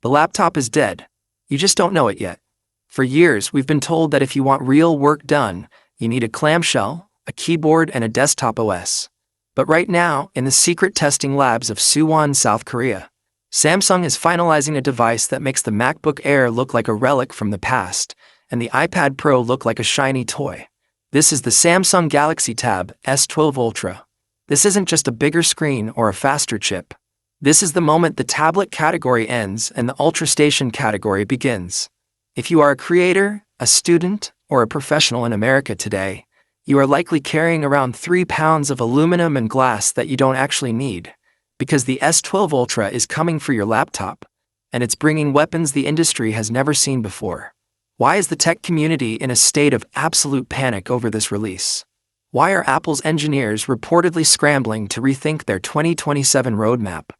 The laptop is dead. You just don't know it yet. For years, we've been told that if you want real work done, you need a clamshell, a keyboard, and a desktop OS. But right now, in the secret testing labs of Suwon, South Korea, Samsung is finalizing a device that makes the MacBook Air look like a relic from the past, and the iPad Pro look like a shiny toy. This is the Samsung Galaxy Tab S12 Ultra. This isn't just a bigger screen or a faster chip. This is the moment the tablet category ends and the UltraStation category begins. If you are a creator, a student, or a professional in America today, you are likely carrying around 3 pounds of aluminum and glass that you don't actually need, because the S12 Ultra is coming for your laptop, and it's bringing weapons the industry has never seen before. Why is the tech community in a state of absolute panic over this release? Why are Apple's engineers reportedly scrambling to rethink their 2027 roadmap?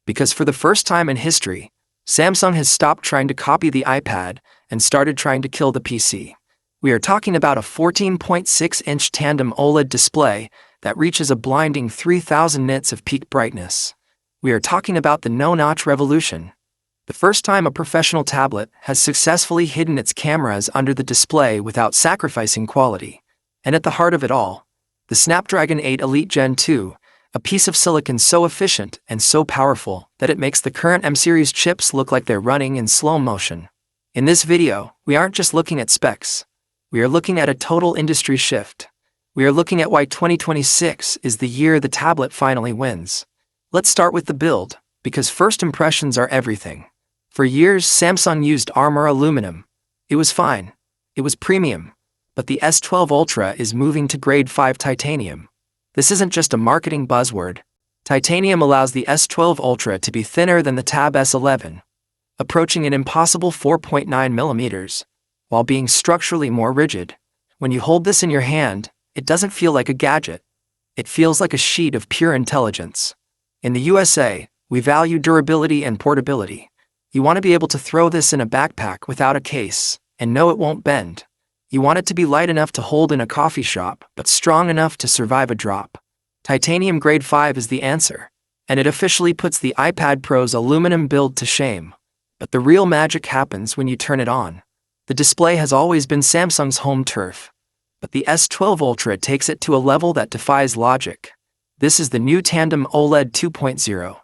Because for the first time in history, Samsung has stopped trying to copy the iPad and started trying to kill the PC. We are talking about a 14.6-inch tandem OLED display that reaches a blinding 3000 nits of peak brightness. We are talking about the no-notch revolution. The first time a professional tablet has successfully hidden its cameras under the display without sacrificing quality. And at the heart of it all, the Snapdragon 8 Elite Gen 2, a piece of silicon so efficient and so powerful that it makes the current M-series chips look like they're running in slow motion. In this video, we aren't just looking at specs. We are looking at a total industry shift. We are looking at why 2026 is the year the tablet finally wins. Let's start with the build, because first impressions are everything. For years, Samsung used armor aluminum. It was fine. It was premium. But the S12 Ultra is moving to grade 5 titanium. This isn't just a marketing buzzword. Titanium allows the S12 Ultra to be thinner than the Tab S11, approaching an impossible 4.9 millimeters, while being structurally more rigid. When you hold this in your hand, it doesn't feel like a gadget. It feels like a sheet of pure intelligence. In the USA, we value durability and portability. You want to be able to throw this in a backpack without a case, and know it won't bend. You want it to be light enough to hold in a coffee shop, but strong enough to survive a drop. Titanium Grade 5 is the answer, and it officially puts the iPad Pro's aluminum build to shame. But the real magic happens when you turn it on. The display has always been Samsung's home turf, but the S12 Ultra takes it to a level that defies logic. This is the new tandem OLED 2.0.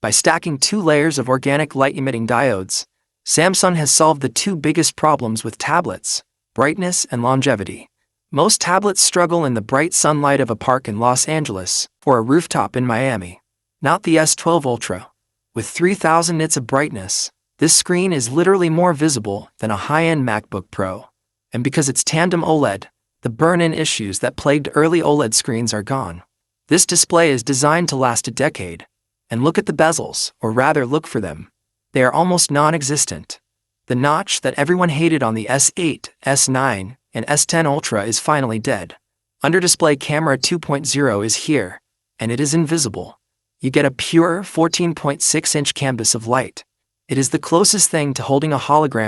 By stacking 2 layers of organic light-emitting diodes, Samsung has solved the 2 biggest problems with tablets: brightness and longevity. Most tablets struggle in the bright sunlight of a park in Los Angeles or a rooftop in Miami. Not the S12 Ultra. With 3000 nits of brightness, this screen is literally more visible than a high-end MacBook Pro. And because it's tandem OLED, the burn-in issues that plagued early OLED screens are gone. This display is designed to last a decade. And look at the bezels, or rather look for them. They are almost non-existent. The notch that everyone hated on the S8, S9, and S10 Ultra is finally dead. Under-display camera 2.0 is here, and it is invisible. You get a pure 14.6-inch canvas of light. It is the closest thing to holding a hologram